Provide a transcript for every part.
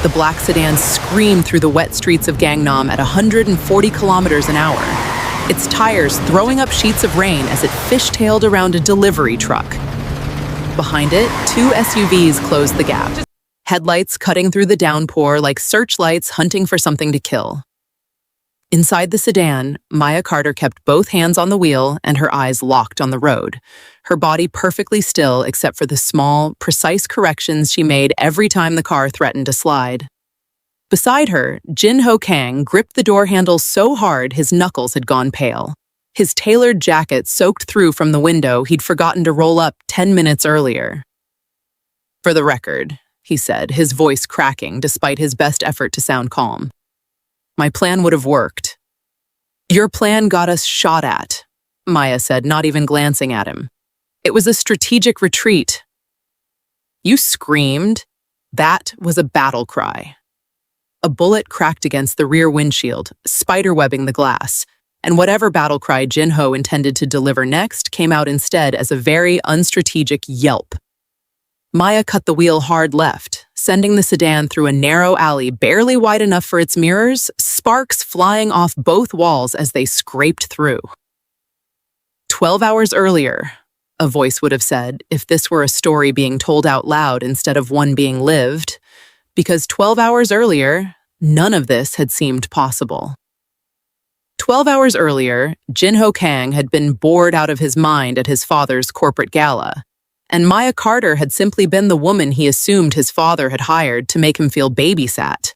The black sedan screamed through the wet streets of Gangnam at 140 kilometers an hour, its tires throwing up sheets of rain as it fishtailed around a delivery truck. Behind it, two SUVs closed the gap, headlights cutting through the downpour like searchlights hunting for something to kill. Inside the sedan, Maya Carter kept both hands on the wheel and her eyes locked on the road, her body perfectly still except for the small, precise corrections she made every time the car threatened to slide. Beside her, Jin-ho Kang gripped the door handle so hard his knuckles had gone pale. His tailored jacket soaked through from the window he'd forgotten to roll up 10 minutes earlier. "For the record," he said, his voice cracking despite his best effort to sound calm. "My plan would have worked." "Your plan got us shot at," Maya said, not even glancing at him. "It was a strategic retreat." "You screamed." That was a battle cry. A bullet cracked against the rear windshield, spiderwebbing the glass, and whatever battle cry Jin-ho intended to deliver next came out instead as a very unstrategic yelp. Maya cut the wheel hard left, sending the sedan through a narrow alley barely wide enough for its mirrors, sparks flying off both walls as they scraped through. 12 hours earlier, a voice would have said, if this were a story being told out loud instead of one being lived, because 12 hours earlier, none of this had seemed possible. 12 hours earlier, Jin-ho Kang had been bored out of his mind at his father's corporate gala, and Maya Carter had simply been the woman he assumed his father had hired to make him feel babysat.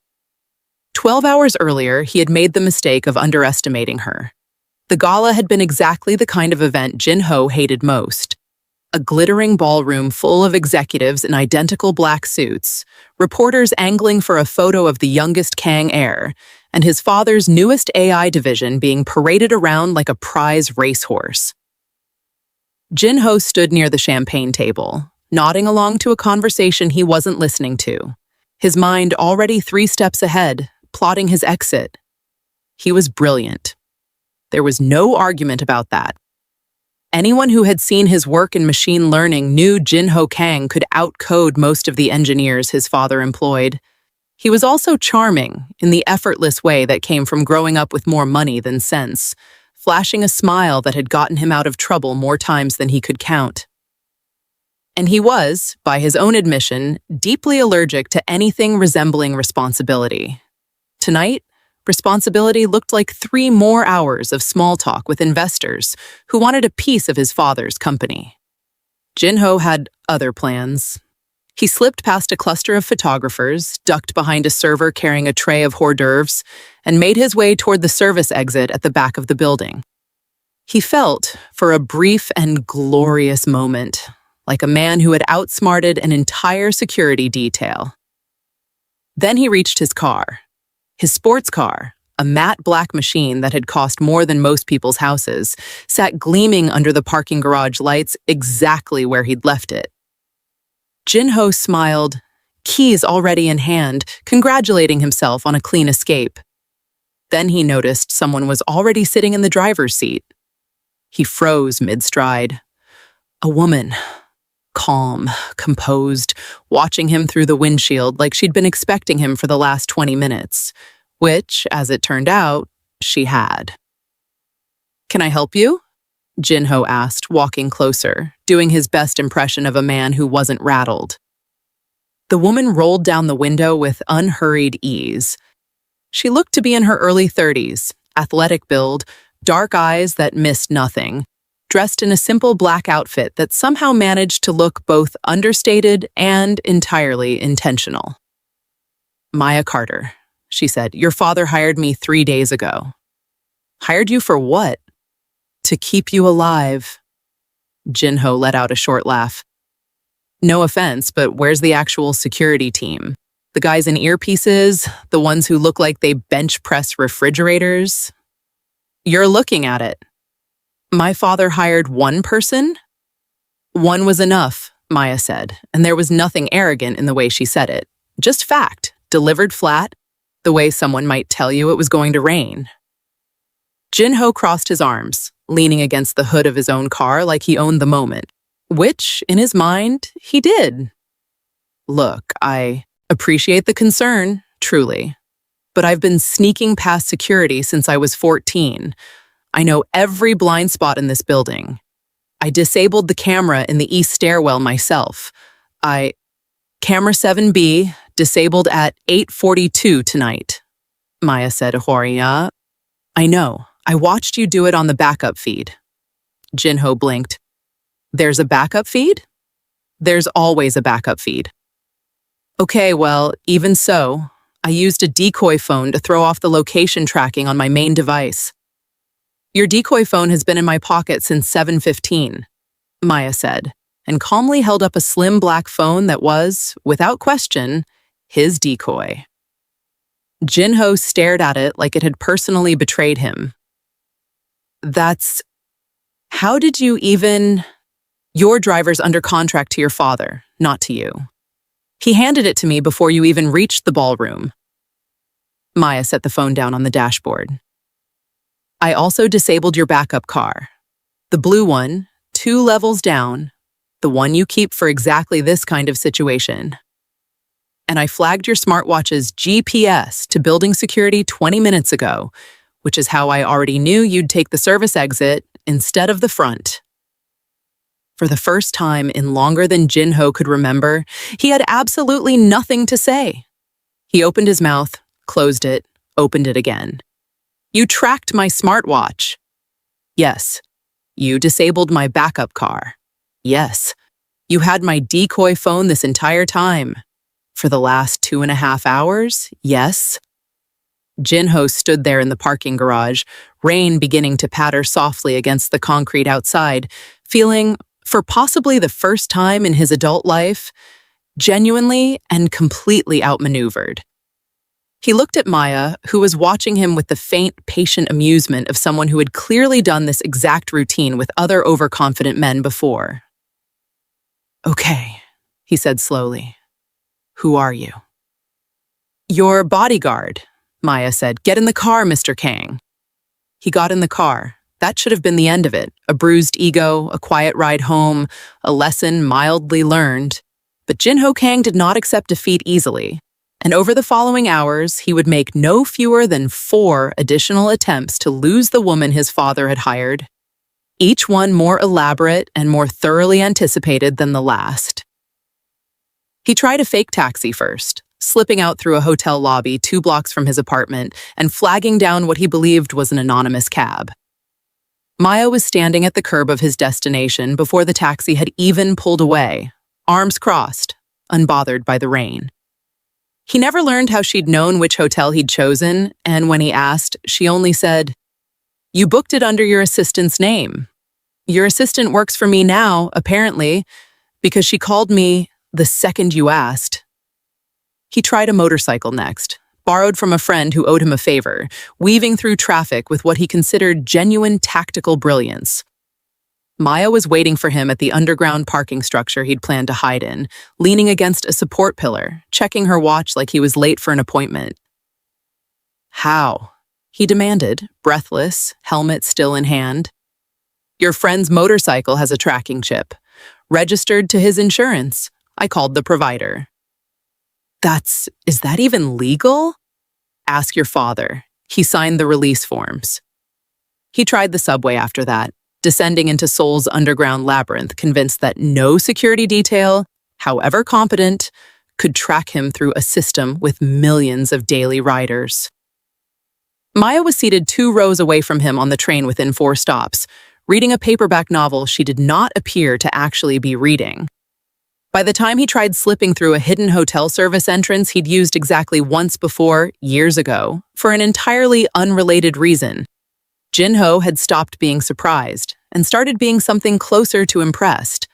12 hours earlier, he had made the mistake of underestimating her. The gala had been exactly the kind of event Jin-ho hated most. A glittering ballroom full of executives in identical black suits, reporters angling for a photo of the youngest Kang Heir, and his father's newest AI division being paraded around like a prize racehorse. Jin-ho stood near the champagne table, nodding along to a conversation he wasn't listening to, his mind already 3 steps ahead, plotting his exit. He was brilliant. There was no argument about that. Anyone who had seen his work in machine learning knew Jin-ho Kang could outcode most of the engineers his father employed. He was also charming in the effortless way that came from growing up with more money than sense, flashing a smile that had gotten him out of trouble more times than he could count. And he was, by his own admission, deeply allergic to anything resembling responsibility. Tonight, responsibility looked like 3 more hours of small talk with investors who wanted a piece of his father's company. Jin-ho had other plans. He slipped past a cluster of photographers, ducked behind a server carrying a tray of hors d'oeuvres, and made his way toward the service exit at the back of the building. He felt, for a brief and glorious moment, like a man who had outsmarted an entire security detail. Then he reached his car. His sports car, a matte black machine that had cost more than most people's houses, sat gleaming under the parking garage lights exactly where he'd left it. Jin-ho smiled, keys already in hand, congratulating himself on a clean escape. Then he noticed someone was already sitting in the driver's seat. He froze mid-stride. A woman, calm, composed, watching him through the windshield like she'd been expecting him for the last 20 minutes, which, as it turned out, she had. "Can I help you?" Jin-ho asked, walking closer, doing his best impression of a man who wasn't rattled. The woman rolled down the window with unhurried ease. She looked to be in her early 30s, athletic build, dark eyes that missed nothing, dressed in a simple black outfit that somehow managed to look both understated and entirely intentional. "Maya Carter," she said, "your father hired me 3 days ago." "Hired you for what?" "To keep you alive." Jin-ho let out a short laugh. "No offense, but where's the actual security team? The guys in earpieces, the ones who look like they bench press refrigerators?" "You're looking at it." "My father hired 1 person?" "1 was enough," Maya said, and there was nothing arrogant in the way she said it. Just fact, delivered flat, the way someone might tell you it was going to rain. Jin-ho crossed his arms, leaning against the hood of his own car like he owned the moment, which, in his mind, he did. "Look, Appreciate the concern, truly. But I've been sneaking past security since I was 14. I know every blind spot in this building. I disabled the camera in the east stairwell myself. Camera 7B, disabled at 8:42 tonight, Maya said, Horia. I know. I watched you do it on the backup feed. Jin-ho blinked. There's a backup feed? There's always a backup feed. Okay, well, even so, I used a decoy phone to throw off the location tracking on my main device. Your decoy phone has been in my pocket since 7:15, Maya said, and calmly held up a slim black phone that was, without question, his decoy. Jin-ho stared at it like it had personally betrayed him. How did you even... Your driver's under contract to your father, not to you. He handed it to me before you even reached the ballroom. Maya set the phone down on the dashboard. I also disabled your backup car. The blue one, 2 levels down, the one you keep for exactly this kind of situation. And I flagged your smartwatch's GPS to building security 20 minutes ago, which is how I already knew you'd take the service exit instead of the front. For the first time in longer than Jin-ho could remember, he had absolutely nothing to say. He opened his mouth, closed it, opened it again. You tracked my smartwatch. Yes. You disabled my backup car. Yes. You had my decoy phone this entire time. For the last 2.5 hours, yes. Jin-ho stood there in the parking garage, rain beginning to patter softly against the concrete outside, feeling, for possibly the first time in his adult life, genuinely and completely outmaneuvered. He looked at Maya, who was watching him with the faint, patient amusement of someone who had clearly done this exact routine with other overconfident men before. Okay, he said slowly. Who are you? Your bodyguard, Maya said. Get in the car, Mr. Kang. He got in the car. That should have been the end of it. A bruised ego, a quiet ride home, a lesson mildly learned. But Jin-ho Kang did not accept defeat easily. And over the following hours, he would make no fewer than 4 additional attempts to lose the woman his father had hired, each one more elaborate and more thoroughly anticipated than the last. He tried a fake taxi first, slipping out through a hotel lobby 2 blocks from his apartment and flagging down what he believed was an anonymous cab. Maya was standing at the curb of his destination before the taxi had even pulled away, arms crossed, unbothered by the rain. He never learned how she'd known which hotel he'd chosen, and when he asked, she only said, You booked it under your assistant's name. Your assistant works for me now, apparently, because she called me the second you asked. He tried a motorcycle next, borrowed from a friend who owed him a favor, weaving through traffic with what he considered genuine tactical brilliance. Maya was waiting for him at the underground parking structure he'd planned to hide in, leaning against a support pillar, checking her watch like he was late for an appointment. How? He demanded, breathless, helmet still in hand. Your friend's motorcycle has a tracking chip. Registered to his insurance. I called the provider. Is that even legal? Ask your father. He signed the release forms. He tried the subway after that, descending into Seoul's underground labyrinth, convinced that no security detail, however competent, could track him through a system with millions of daily riders. Maya was seated 2 rows away from him on the train within 4 stops, reading a paperback novel she did not appear to actually be reading. By the time he tried slipping through a hidden hotel service entrance he'd used exactly once before, years ago, for an entirely unrelated reason, Jin-ho had stopped being surprised and started being something closer to impressed,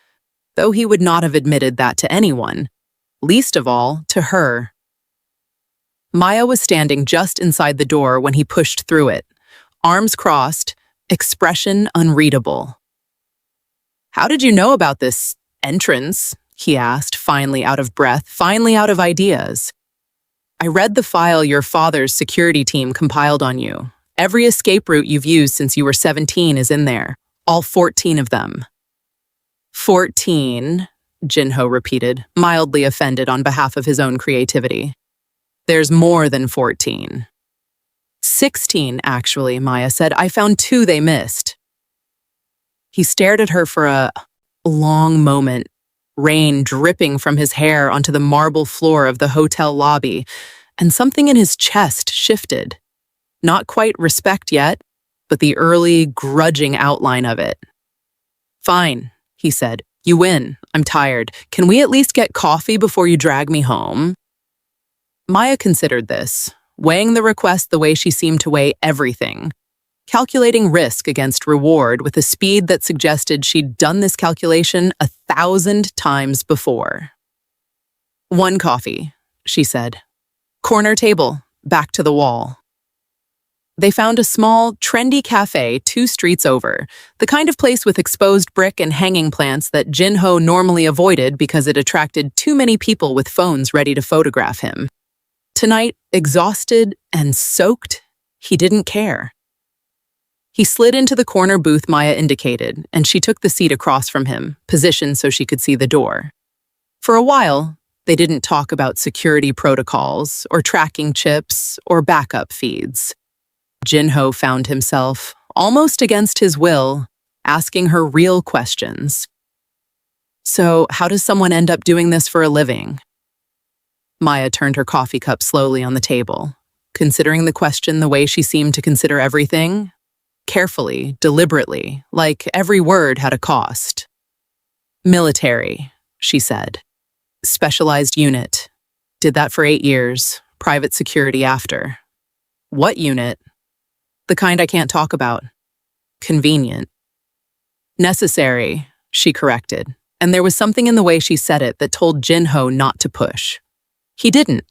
though he would not have admitted that to anyone, least of all to her. Maya was standing just inside the door when he pushed through it, arms crossed, expression unreadable. How did you know about this entrance? He asked, finally out of breath, finally out of ideas. I read the file your father's security team compiled on you. Every escape route you've used since you were 17 is in there, all 14 of them. 14, Jin-ho repeated, mildly offended on behalf of his own creativity. There's more than 14. 16, actually, Maya said. I found 2 they missed. He stared at her for a long moment, rain dripping from his hair onto the marble floor of the hotel lobby, and something in his chest shifted. Not quite respect yet, but the early, grudging outline of it. Fine, he said. You win. I'm tired. Can we at least get coffee before you drag me home? Maya considered this, weighing the request the way she seemed to weigh everything, calculating risk against reward with a speed that suggested she'd done this calculation 1,000 times before. 1 coffee, she said. Corner table, back to the wall. They found a small, trendy cafe 2 streets over, the kind of place with exposed brick and hanging plants that Jin-ho normally avoided because it attracted too many people with phones ready to photograph him. Tonight, exhausted and soaked, he didn't care. He slid into the corner booth Maya indicated, and she took the seat across from him, positioned so she could see the door. For a while, they didn't talk about security protocols, or tracking chips, or backup feeds. Jin-ho found himself, almost against his will, asking her real questions. So, how does someone end up doing this for a living? Maya turned her coffee cup slowly on the table, considering the question the way she seemed to consider everything, carefully, deliberately, like every word had a cost. Military, she said. Specialized unit. Did that for 8 years, private security after. What unit? The kind I can't talk about. Convenient. Necessary, she corrected, and there was something in the way she said it that told Jin-ho not to push. He didn't.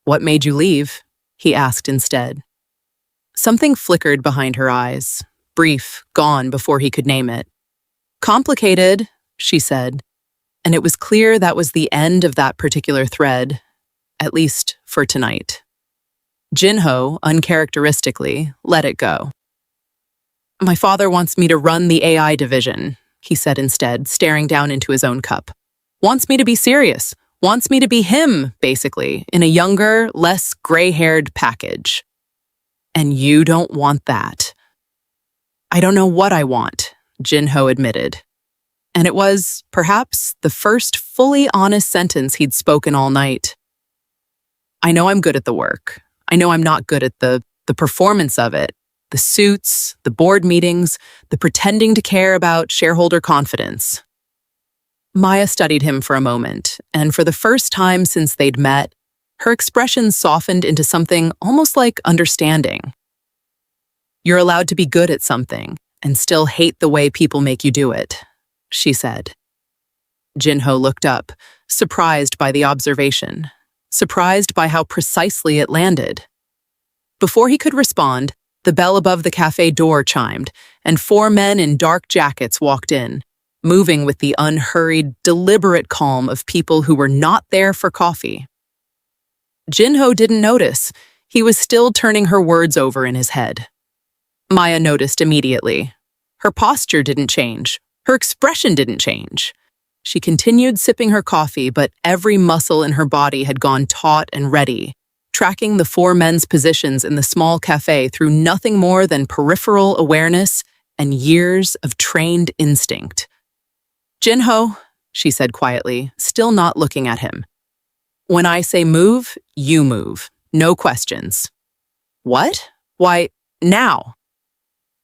What made you leave? He asked instead. Something flickered behind her eyes, brief, gone before he could name it. Complicated, she said, and it was clear that was the end of that particular thread, at least for tonight. Jin-ho, uncharacteristically, let it go. My father wants me to run the AI division, he said instead, staring down into his own cup. Wants me to be serious. Wants me to be him, basically, in a younger, less gray-haired package. And you don't want that. I don't know what I want, Jin-ho admitted. And it was, perhaps, the first fully honest sentence he'd spoken all night. I know I'm good at the work. I know I'm not good at the performance of it, the suits, the board meetings, the pretending to care about shareholder confidence. Maya studied him for a moment, and for the first time since they'd met, her expression softened into something almost like understanding. You're allowed to be good at something and still hate the way people make you do it, she said. Jin-ho looked up, surprised by the observation. Surprised by how precisely it landed. Before he could respond, the bell above the cafe door chimed, and 4 men in dark jackets walked in, moving with the unhurried, deliberate calm of people who were not there for coffee. Jin-ho didn't notice. He was still turning her words over in his head. Maya noticed immediately. Her posture didn't change. Her expression didn't change. She continued sipping her coffee, but every muscle in her body had gone taut and ready, tracking the 4 men's positions in the small cafe through nothing more than peripheral awareness and years of trained instinct. Jin-ho, she said quietly, still not looking at him. When I say move, you move. No questions. What? Why, now.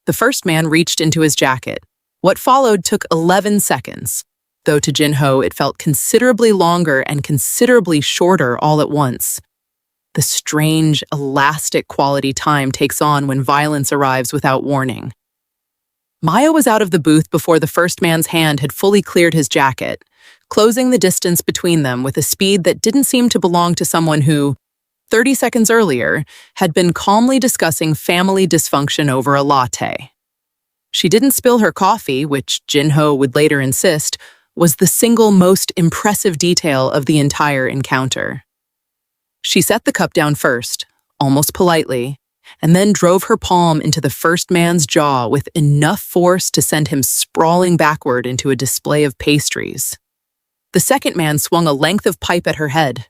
The first man reached into his jacket. What followed took 11 seconds. Though to Jin-ho it felt considerably longer and considerably shorter all at once. The strange, elastic quality time takes on when violence arrives without warning. Maya was out of the booth before the first man's hand had fully cleared his jacket, closing the distance between them with a speed that didn't seem to belong to someone who, 30 seconds earlier, had been calmly discussing family dysfunction over a latte. She didn't spill her coffee, which Jin-ho would later insist was the single most impressive detail of the entire encounter. She set the cup down first, almost politely, and then drove her palm into the first man's jaw with enough force to send him sprawling backward into a display of pastries. The second man swung a length of pipe at her head.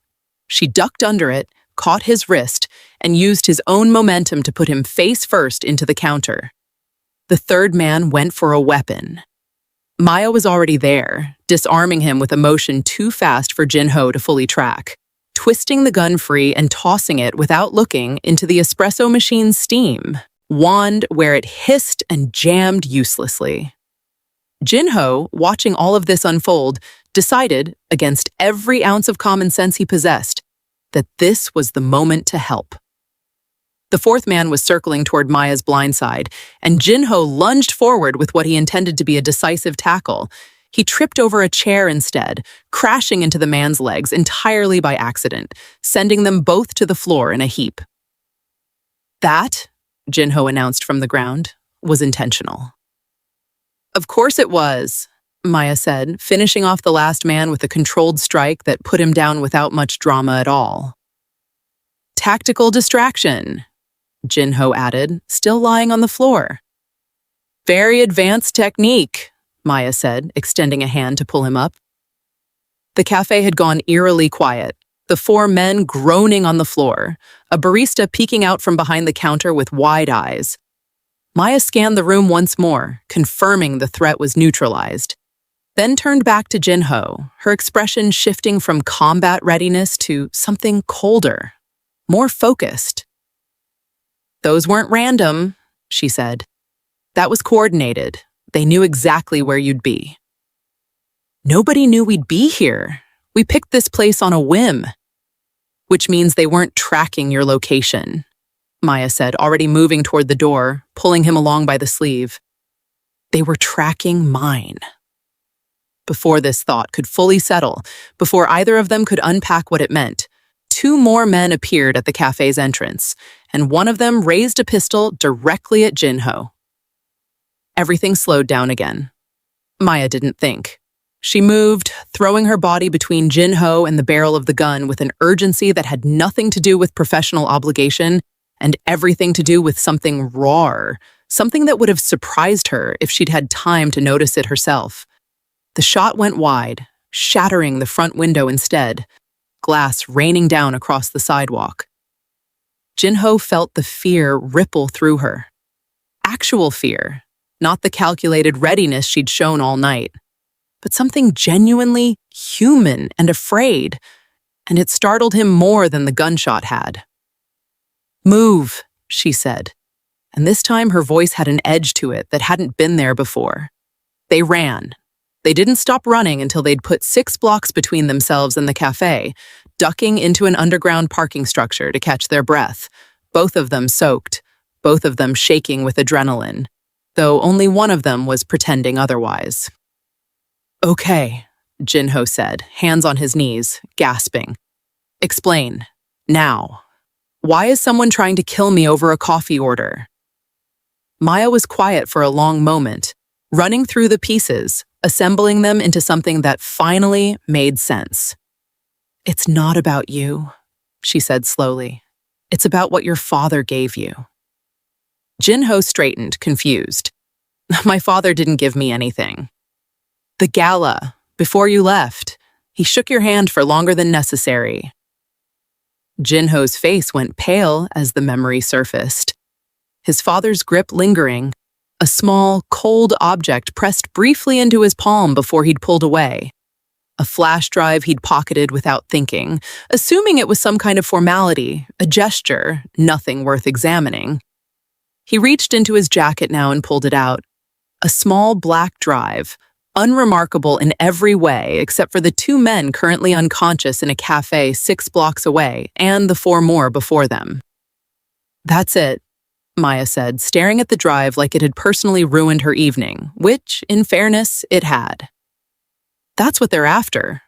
She ducked under it, caught his wrist, and used his own momentum to put him face first into the counter. The third man went for a weapon. Maya was already there, disarming him with a motion too fast for Jin-ho to fully track, twisting the gun free and tossing it without looking into the espresso machine's steam wand where it hissed and jammed uselessly. Jin-ho, watching all of this unfold, decided, against every ounce of common sense he possessed, that this was the moment to help. The fourth man was circling toward Maya's blind side, and Jin-ho lunged forward with what he intended to be a decisive tackle. He tripped over a chair instead, crashing into the man's legs entirely by accident, sending them both to the floor in a heap. That, Jin-ho announced from the ground, was intentional. Of course it was, Maya said, finishing off the last man with a controlled strike that put him down without much drama at all. Tactical distraction, Jin-ho added, still lying on the floor. Very advanced technique, Maya said, extending a hand to pull him up. The cafe had gone eerily quiet, the four men groaning on the floor, a barista peeking out from behind the counter with wide eyes. Maya scanned the room once more, confirming the threat was neutralized, then turned back to Jin-ho, her expression shifting from combat readiness to something colder, more focused. Those weren't random, she said. That was coordinated. They knew exactly where you'd be. Nobody knew we'd be here. We picked this place on a whim. Which means they weren't tracking your location, Maya said, already moving toward the door, pulling him along by the sleeve. They were tracking mine. Before this thought could fully settle, before either of them could unpack what it meant, two more men appeared at the cafe's entrance, and one of them raised a pistol directly at Jin-ho. Everything slowed down again. Maya didn't think. She moved, throwing her body between Jin-ho and the barrel of the gun with an urgency that had nothing to do with professional obligation and everything to do with something raw, something that would have surprised her if she'd had time to notice it herself. The shot went wide, shattering the front window instead, glass raining down across the sidewalk. Jin-ho felt the fear ripple through her. Actual fear, not the calculated readiness she'd shown all night, but something genuinely human and afraid, and it startled him more than the gunshot had. Move, she said, and this time her voice had an edge to it that hadn't been there before. They ran. They didn't stop running until they'd put 6 blocks between themselves and the cafe, ducking into an underground parking structure to catch their breath, both of them soaked, both of them shaking with adrenaline, though only one of them was pretending otherwise. Okay, Jin-ho said, hands on his knees, gasping. Explain, now. Why is someone trying to kill me over a coffee order? Maya was quiet for a long moment, running through the pieces, assembling them into something that finally made sense. It's not about you, she said slowly. It's about what your father gave you. Jin-ho straightened, confused. My father didn't give me anything. The gala, before you left, he shook your hand for longer than necessary. Jin-ho's face went pale as the memory surfaced. His father's grip lingering, a small, cold object pressed briefly into his palm before he'd pulled away. A flash drive he'd pocketed without thinking, assuming it was some kind of formality, a gesture, nothing worth examining. He reached into his jacket now and pulled it out. A small black drive, unremarkable in every way except for the 2 men currently unconscious in a cafe 6 blocks away and the 4 more before them. That's it, Maya said, staring at the drive like it had personally ruined her evening, which, in fairness, it had. That's what they're after.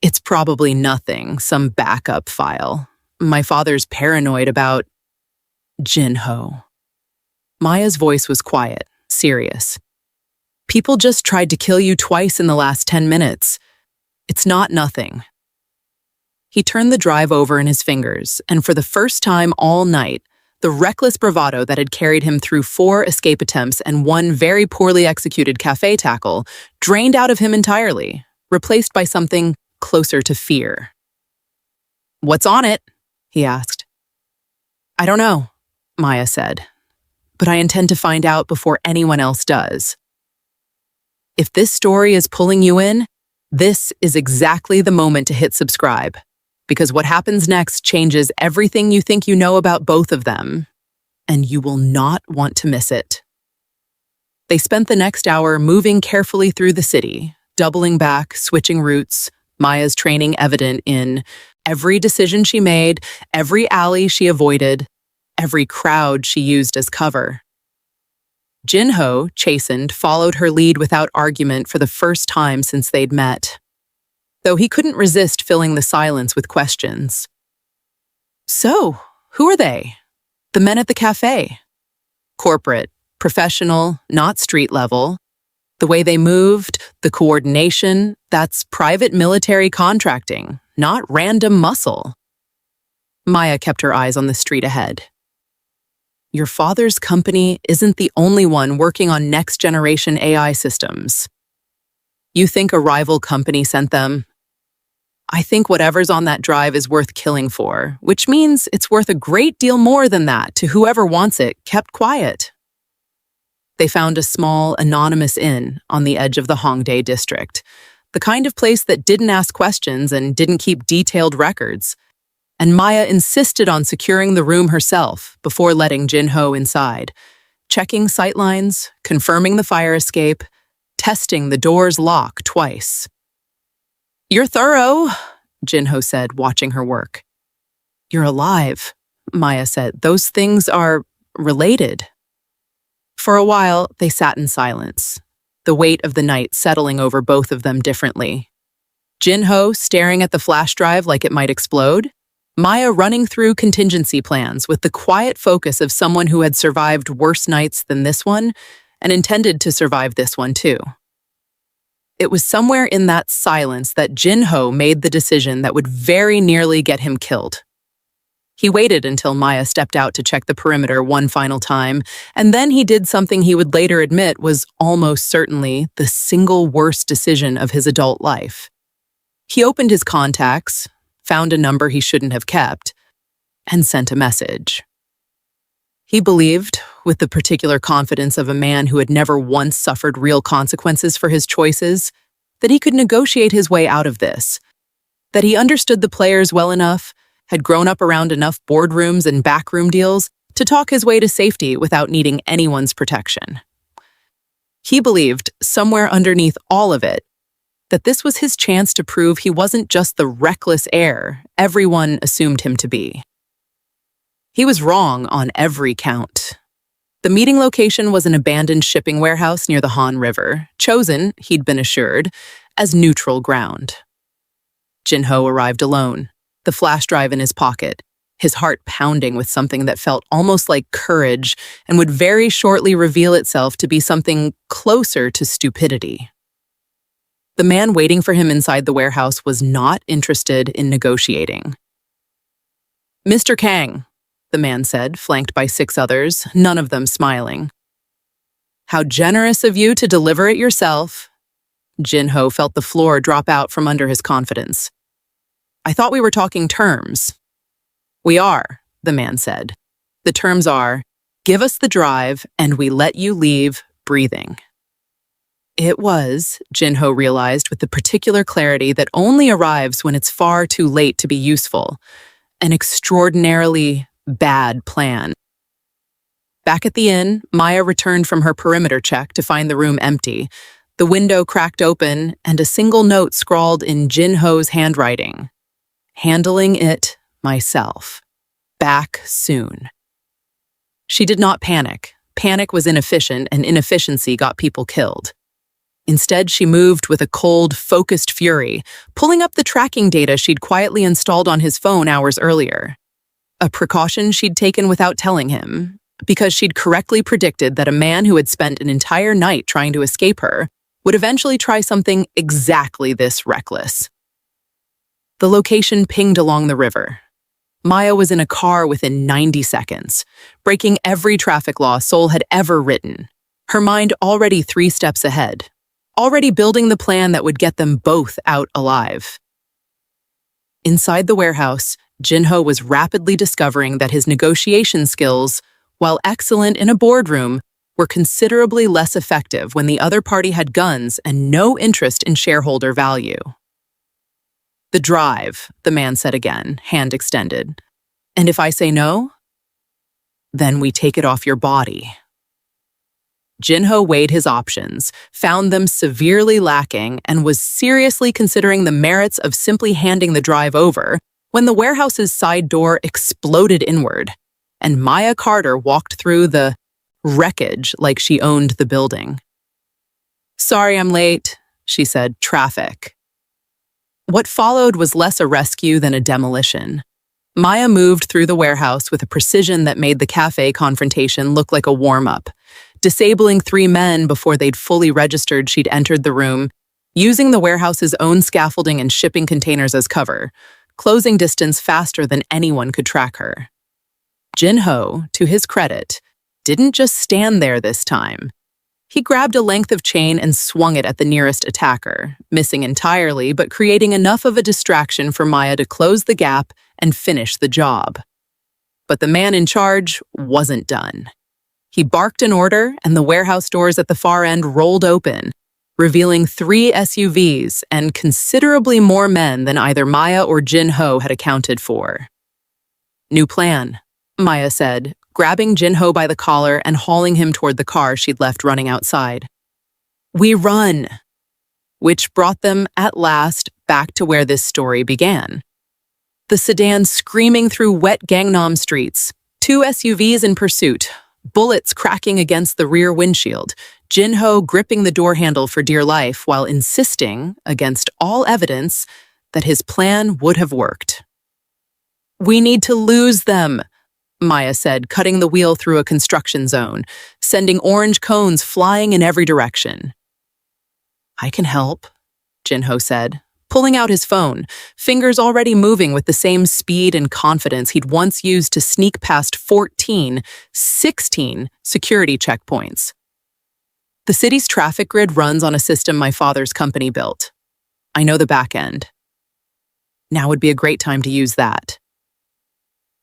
It's probably nothing, some backup file. My father's paranoid about Jin-ho. Maya's voice was quiet, serious. People just tried to kill you twice in the last 10 minutes. It's not nothing. He turned the drive over in his fingers, and for the first time all night, the reckless bravado that had carried him through 4 escape attempts and 1 very poorly executed cafe tackle drained out of him entirely, replaced by something closer to fear. "What's on it?" he asked. "I don't know," Maya said, "but I intend to find out before anyone else does." If this story is pulling you in, this is exactly the moment to hit subscribe, because what happens next changes everything you think you know about both of them, and you will not want to miss it. They spent the next hour moving carefully through the city, doubling back, switching routes, Maya's training evident in every decision she made, every alley she avoided, every crowd she used as cover. Jin-ho, chastened, followed her lead without argument for the first time since they'd met, though he couldn't resist filling the silence with questions. "So, who are they? The men at the cafe?" "Corporate, professional, not street level. The way they moved, the coordination, that's private military contracting, not random muscle." Maya kept her eyes on the street ahead. "Your father's company isn't the only one working on next-generation AI systems. You think a rival company sent them? I think whatever's on that drive is worth killing for, which means it's worth a great deal more than that to whoever wants it kept quiet." They found a small, anonymous inn on the edge of the Hongdae district, the kind of place that didn't ask questions and didn't keep detailed records. And Maya insisted on securing the room herself before letting Jin-ho inside, checking sightlines, confirming the fire escape, testing the door's lock twice. "You're thorough," Jin-ho said, watching her work. "You're alive," Maya said. "Those things are related." For a while, they sat in silence, the weight of the night settling over both of them differently. Jin-ho staring at the flash drive like it might explode, Maya running through contingency plans with the quiet focus of someone who had survived worse nights than this one and intended to survive this one too. It was somewhere in that silence that Jin-ho made the decision that would very nearly get him killed. He waited until Maya stepped out to check the perimeter one final time, and then he did something he would later admit was almost certainly the single worst decision of his adult life. He opened his contacts, found a number he shouldn't have kept, and sent a message. He believed, with the particular confidence of a man who had never once suffered real consequences for his choices, that he could negotiate his way out of this, that he understood the players well enough, had grown up around enough boardrooms and backroom deals to talk his way to safety without needing anyone's protection. He believed, somewhere underneath all of it, that this was his chance to prove he wasn't just the reckless heir everyone assumed him to be. He was wrong on every count. The meeting location was an abandoned shipping warehouse near the Han River, chosen, he'd been assured, as neutral ground. Jin-ho arrived alone, the flash drive in his pocket, his heart pounding with something that felt almost like courage and would very shortly reveal itself to be something closer to stupidity. The man waiting for him inside the warehouse was not interested in negotiating. "Mr. Kang," the man said, flanked by 6 others, none of them smiling. "How generous of you to deliver it yourself." Jin-ho felt the floor drop out from under his confidence. "I thought we were talking terms." "We are," the man said. "The terms are, give us the drive and we let you leave breathing." It was, Jin-ho realized with the particular clarity that only arrives when it's far too late to be useful, an extraordinarily bad plan. Back at the inn, Maya returned from her perimeter check to find the room empty, the window cracked open, and a single note scrawled in Jin-ho's handwriting. "Handling it myself. Back soon." She did not panic. Panic was inefficient, and inefficiency got people killed. Instead, she moved with a cold, focused fury, pulling up the tracking data she'd quietly installed on his phone hours earlier. A precaution she'd taken without telling him, because she'd correctly predicted that a man who had spent an entire night trying to escape her would eventually try something exactly this reckless. The location pinged along the river. Maya was in a car within 90 seconds, breaking every traffic law Seoul had ever written, her mind already 3 steps ahead. already building the plan that would get them both out alive. Inside the warehouse, Jin-ho was rapidly discovering that his negotiation skills, while excellent in a boardroom, were considerably less effective when the other party had guns and no interest in shareholder value. "The drive," the man said again, hand extended. "And if I say no? Then we take it off your body." Jin-ho weighed his options, found them severely lacking, and was seriously considering the merits of simply handing the drive over when the warehouse's side door exploded inward, and Maya Carter walked through the wreckage like she owned the building. "Sorry I'm late," she said, "traffic." What followed was less a rescue than a demolition. Maya moved through the warehouse with a precision that made the cafe confrontation look like a warm-up, disabling 3 men before they'd fully registered she'd entered the room, using the warehouse's own scaffolding and shipping containers as cover, closing distance faster than anyone could track her. Jin-ho, to his credit, didn't just stand there this time. He grabbed a length of chain and swung it at the nearest attacker, missing entirely but creating enough of a distraction for Maya to close the gap and finish the job. But the man in charge wasn't done. He barked an order, and the warehouse doors at the far end rolled open, revealing 3 SUVs and considerably more men than either Maya or Jin-ho had accounted for. "New plan," Maya said, grabbing Jin-ho by the collar and hauling him toward the car she'd left running outside. "We run," which brought them, at last, back to where this story began. The sedan screaming through wet Gangnam streets, 2 SUVs in pursuit, bullets cracking against the rear windshield, Jin-ho gripping the door handle for dear life while insisting, against all evidence, that his plan would have worked. "We need to lose them," Maya said, cutting the wheel through a construction zone, sending orange cones flying in every direction. "I can help," Jin-ho said, pulling out his phone, fingers already moving with the same speed and confidence he'd once used to sneak past 16 security checkpoints. "The city's traffic grid runs on a system my father's company built. I know the back end. Now would be a great time to use that."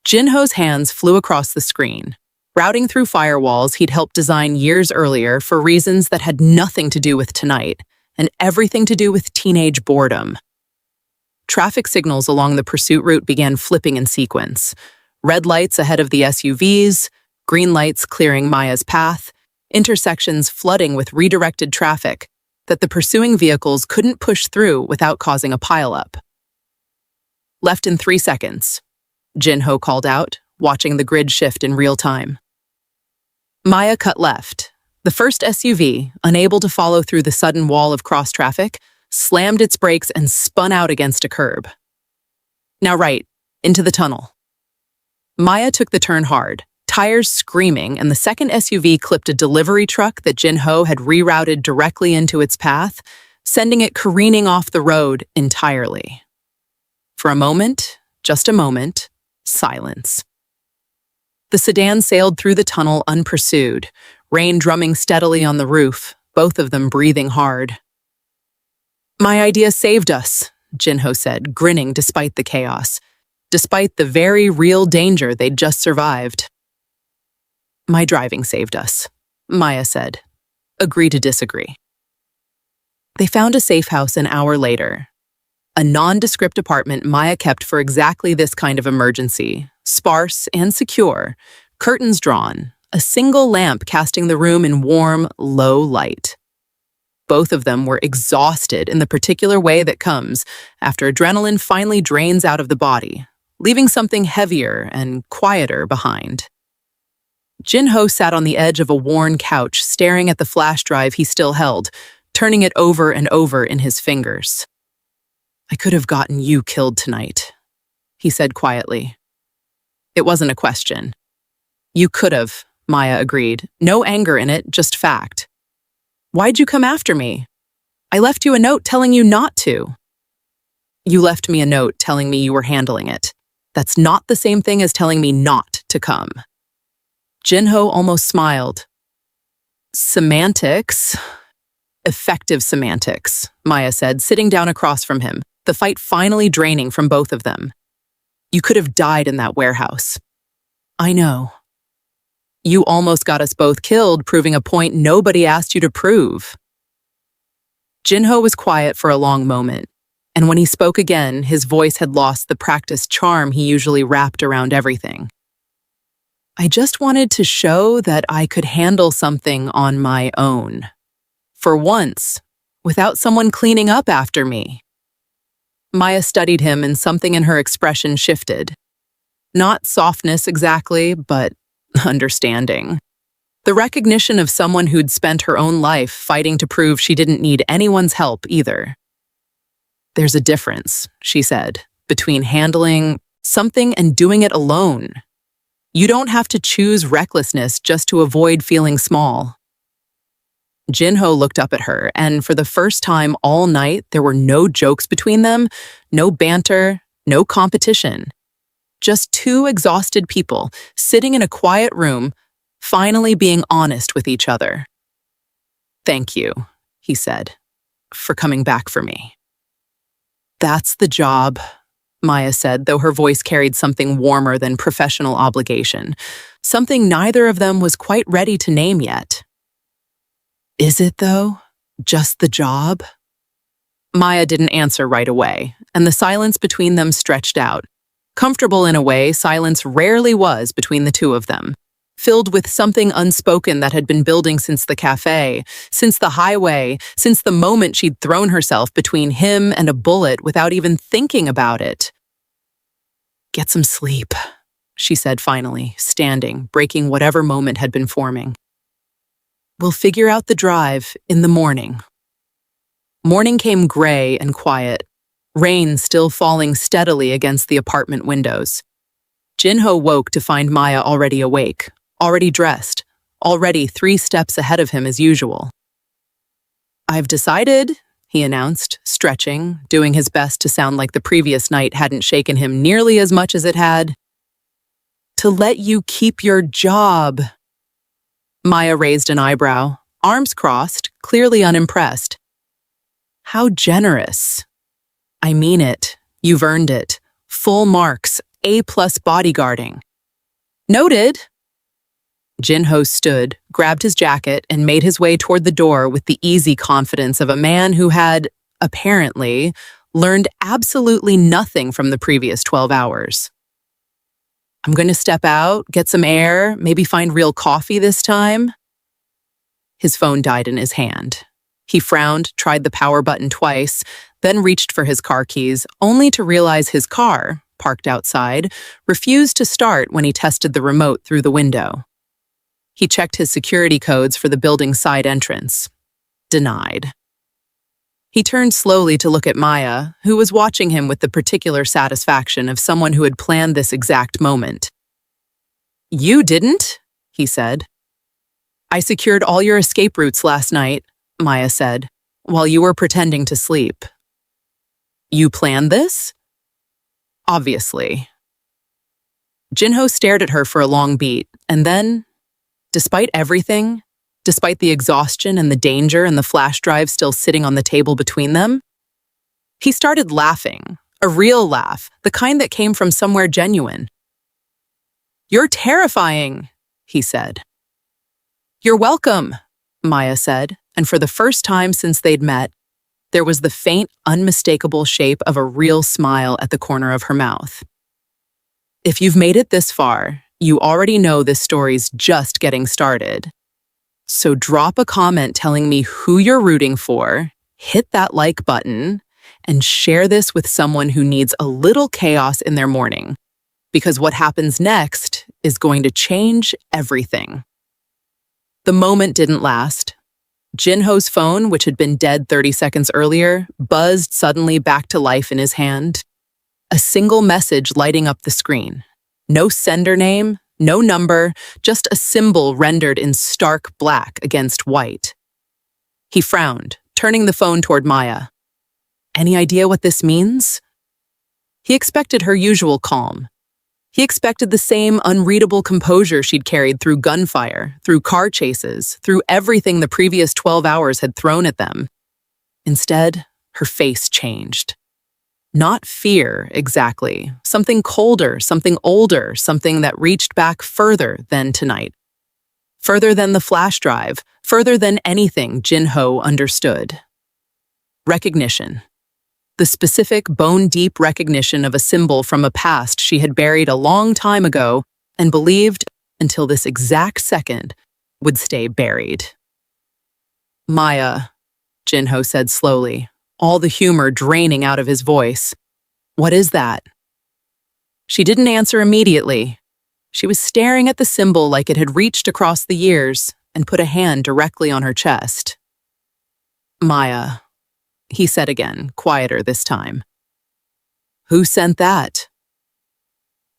Jin-ho's hands flew across the screen, routing through firewalls he'd helped design years earlier for reasons that had nothing to do with tonight, and everything to do with teenage boredom. Traffic signals along the pursuit route began flipping in sequence. Red lights ahead of the SUVs, green lights clearing Maya's path, intersections flooding with redirected traffic that the pursuing vehicles couldn't push through without causing a pileup. "Left in 3 seconds," Jin-ho called out, watching the grid shift in real time. Maya cut left. The first SUV, unable to follow through the sudden wall of cross-traffic, slammed its brakes and spun out against a curb. "Now right, into the tunnel." Maya took the turn hard, tires screaming, and the second SUV clipped a delivery truck that Jin-ho had rerouted directly into its path, sending it careening off the road entirely. For a moment, just a moment, silence. The sedan sailed through the tunnel unpursued, rain drumming steadily on the roof, both of them breathing hard. "My idea saved us," Jin-ho said, grinning despite the chaos, despite the very real danger they'd just survived. "My driving saved us," Maya said. Agree to disagree. They found a safe house an hour later. A nondescript apartment Maya kept for exactly this kind of emergency, sparse and secure, curtains drawn, a single lamp casting the room in warm, low light. Both of them were exhausted in the particular way that comes after adrenaline finally drains out of the body, leaving something heavier and quieter behind. Jin-ho sat on the edge of a worn couch, staring at the flash drive he still held, turning it over and over in his fingers. "I could have gotten you killed tonight," he said quietly. It wasn't a question. "You could have," Maya agreed. No anger in it, just fact. "Why'd you come after me? I left you a note telling you not to." "You left me a note telling me you were handling it. That's not the same thing as telling me not to come." Jin-ho almost smiled. "Semantics. Effective semantics, Maya said, sitting down across from him, the fight finally draining from both of them. You could have died in that warehouse. I know. You almost got us both killed, proving a point nobody asked you to prove. Jin-ho was quiet for a long moment, and when he spoke again, his voice had lost the practiced charm he usually wrapped around everything. I just wanted to show that I could handle something on my own. For once, without someone cleaning up after me. Maya studied him and something in her expression shifted. Not softness exactly, but understanding. The recognition of someone who'd spent her own life fighting to prove she didn't need anyone's help either. There's a difference, she said, between handling something and doing it alone. You don't have to choose recklessness just to avoid feeling small. Jin-ho looked up at her, and for the first time all night, there were no jokes between them, no banter, no competition. Just two exhausted people sitting in a quiet room, finally being honest with each other. Thank you, he said, for coming back for me. That's the job, Maya said, though her voice carried something warmer than professional obligation, something neither of them was quite ready to name yet. Is it, though? Just the job? Maya didn't answer right away, and the silence between them stretched out. Comfortable in a way silence rarely was between the two of them, filled with something unspoken that had been building since the cafe, since the highway, since the moment she'd thrown herself between him and a bullet without even thinking about it. Get some sleep, she said finally, standing, breaking whatever moment had been forming. We'll figure out the drive in the morning. Morning came gray and quiet, rain still falling steadily against the apartment windows. Jin-ho woke to find Maya already awake, already dressed, already 3 steps ahead of him as usual. I've decided, he announced, stretching, doing his best to sound like the previous night hadn't shaken him nearly as much as it had. To let you keep your job. Maya raised an eyebrow, arms crossed, clearly unimpressed. How generous. I mean it. You've earned it. Full marks, A+ bodyguarding. Noted. Jin-ho stood, grabbed his jacket, and made his way toward the door with the easy confidence of a man who had, apparently, learned absolutely nothing from the previous 12 hours. I'm going to step out, get some air, maybe find real coffee this time. His phone died in his hand. He frowned, tried the power button twice, then reached for his car keys, only to realize his car, parked outside, refused to start when he tested the remote through the window. He checked his security codes for the building's side entrance. Denied. He turned slowly to look at Maya, who was watching him with the particular satisfaction of someone who had planned this exact moment. You didn't, he said. I secured all your escape routes last night, Maya said, while you were pretending to sleep. You planned this? Obviously. Jin-ho stared at her for a long beat, and then, despite everything, despite the exhaustion and the danger and the flash drive still sitting on the table between them, he started laughing, a real laugh, the kind that came from somewhere genuine. You're terrifying, he said. You're welcome, Maya said, and for the first time since they'd met, there was the faint, unmistakable shape of a real smile at the corner of her mouth. If you've made it this far, you already know this story's just getting started. So drop a comment telling me who you're rooting for, hit that like button, and share this with someone who needs a little chaos in their morning, because what happens next is going to change everything. The moment didn't last. Jin-ho's phone, which had been dead 30 seconds earlier, buzzed suddenly back to life in his hand. A single message lighting up the screen. No sender name, no number, just a symbol rendered in stark black against white. He frowned, turning the phone toward Maya. Any idea what this means? He expected her usual calm. He expected the same unreadable composure she'd carried through gunfire, through car chases, through everything the previous 12 hours had thrown at them. Instead, her face changed. Not fear, exactly. Something colder, something older, something that reached back further than tonight. Further than the flash drive, further than anything Jin-ho understood. Recognition. The specific, bone-deep recognition of a symbol from a past she had buried a long time ago and believed, until this exact second, would stay buried. Maya, Jin-ho said slowly, all the humor draining out of his voice. What is that? She didn't answer immediately. She was staring at the symbol like it had reached across the years and put a hand directly on her chest. Maya, he said again, quieter this time. Who sent that?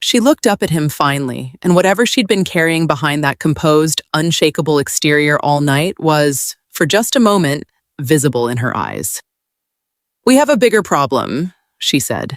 She looked up at him finally, and whatever she'd been carrying behind that composed, unshakable exterior all night was, for just a moment, visible in her eyes. We have a bigger problem, she said.